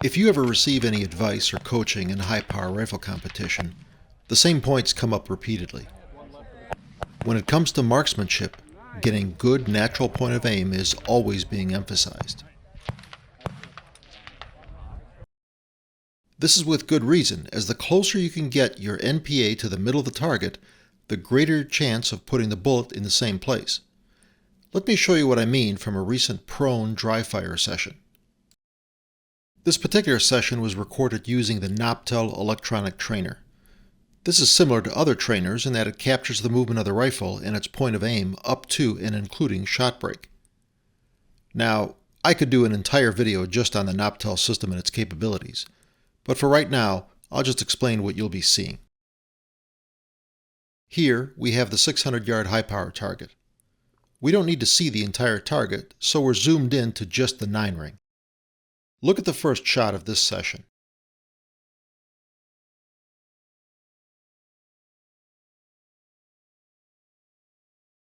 If you ever receive any advice or coaching in a high-power rifle competition, the same points come up repeatedly. When it comes to marksmanship, getting good natural point of aim is always being emphasized. This is with good reason, as the closer you can get your NPA to the middle of the target, the greater chance of putting the bullet in the same place. Let me show you what I mean from a recent prone dry fire session. This particular session was recorded using the Noptel electronic trainer. This is similar to other trainers in that it captures the movement of the rifle and its point of aim up to and including shot break. Now, I could do an entire video just on the Noptel system and its capabilities, but for right now, I'll just explain what you'll be seeing. Here, we have the 600-yard high-power target. We don't need to see the entire target, so we're zoomed in to just the 9-ring. Look at the first shot of this session.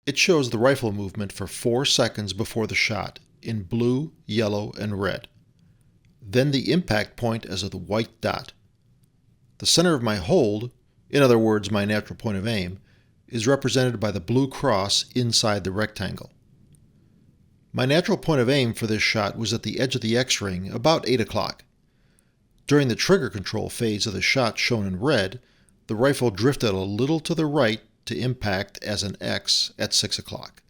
It shows the rifle movement for 4 seconds before the shot, in blue, yellow, and red. Then the impact point as the white dot. The center of my hold, in other words my natural point of aim, is represented by the blue cross inside the rectangle. My natural point of aim for this shot was at the edge of the X-ring about 8 o'clock. During the trigger control phase of the shot shown in red, the rifle drifted a little to the right to impact as an X at 6 o'clock.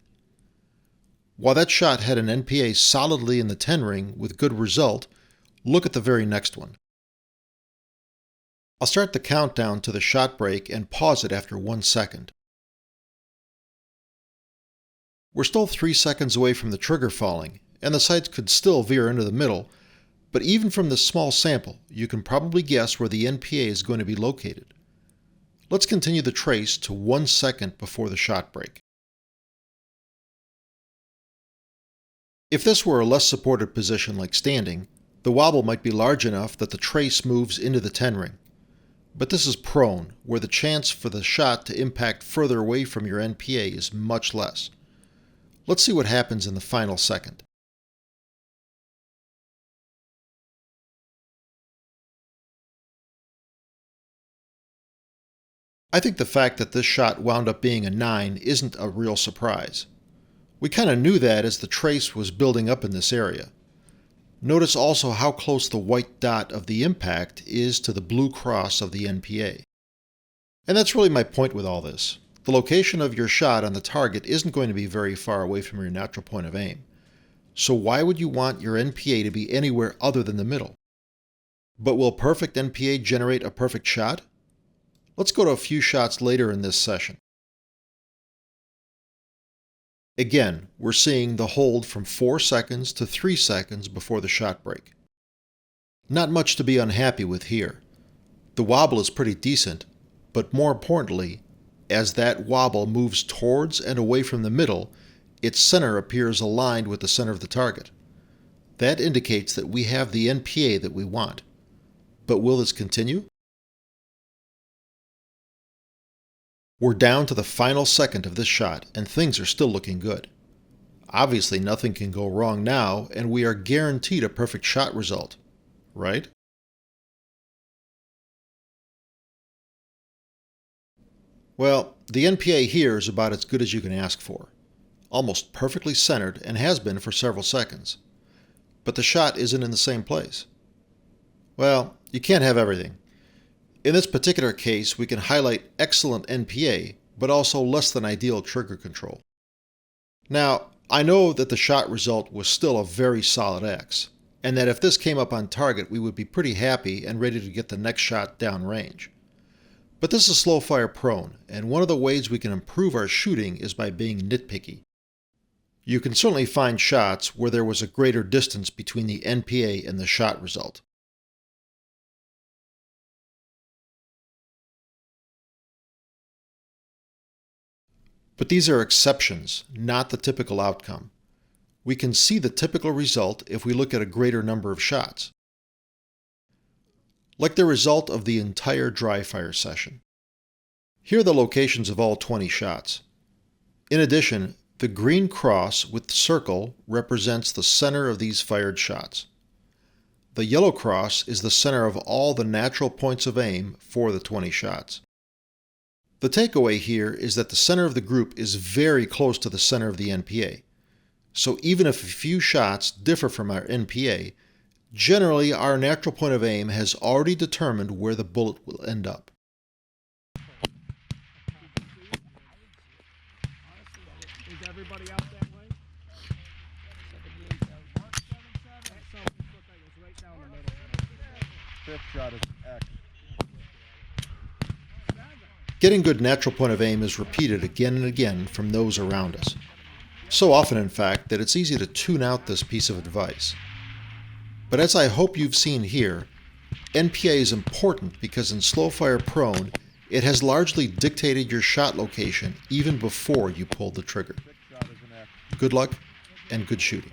While that shot had an NPA solidly in the 10 ring with good result, look at the very next one. I'll start the countdown to the shot break and pause it after 1 second. We're still 3 seconds away from the trigger falling, and the sights could still veer into the middle, but even from this small sample, you can probably guess where the NPA is going to be located. Let's continue the trace to 1 second before the shot break. If this were a less supported position like standing, the wobble might be large enough that the trace moves into the 10 ring. But this is prone, where the chance for the shot to impact further away from your NPA is much less. Let's see what happens in the final second. I think the fact that this shot wound up being a 9 isn't a real surprise. We kind of knew that as the trace was building up in this area. Notice also how close the white dot of the impact is to the blue cross of the NPA. And that's really my point with all this. The location of your shot on the target isn't going to be very far away from your natural point of aim. So why would you want your NPA to be anywhere other than the middle? But will perfect NPA generate a perfect shot? Let's go to a few shots later in this session. Again, we're seeing the hold from 4 seconds to 3 seconds before the shot break. Not much to be unhappy with here. The wobble is pretty decent, but more importantly, as that wobble moves towards and away from the middle, its center appears aligned with the center of the target. That indicates that we have the NPA that we want. But will this continue? We're down to the final second of this shot, and things are still looking good. Obviously, nothing can go wrong now, and we are guaranteed a perfect shot result, right? Well, the NPA here is about as good as you can ask for. Almost perfectly centered and has been for several seconds. But the shot isn't in the same place. Well, you can't have everything. In this particular case, we can highlight excellent NPA, but also less than ideal trigger control. Now, I know that the shot result was still a very solid X, and that if this came up on target, we would be pretty happy and ready to get the next shot downrange. But this is slow fire prone, and one of the ways we can improve our shooting is by being nitpicky. You can certainly find shots where there was a greater distance between the NPA and the shot result. But these are exceptions, not the typical outcome. We can see the typical result if we look at a greater number of shots. Like the result of the entire dry fire session. Here are the locations of all 20 shots. In addition, the green cross with the circle represents the center of these fired shots. The yellow cross is the center of all the natural points of aim for the 20 shots. The takeaway here is that the center of the group is very close to the center of the NPA. So even if a few shots differ from our NPA, generally our natural point of aim has already determined where the bullet will end up. Is everybody out that way? Right down the middle. Fifth shot is X. Getting good natural point of aim is repeated again and again from those around us. So often, in fact, that it's easy to tune out this piece of advice. But as I hope you've seen here, NPA is important because in slow fire prone, it has largely dictated your shot location even before you pulled the trigger. Good luck and good shooting.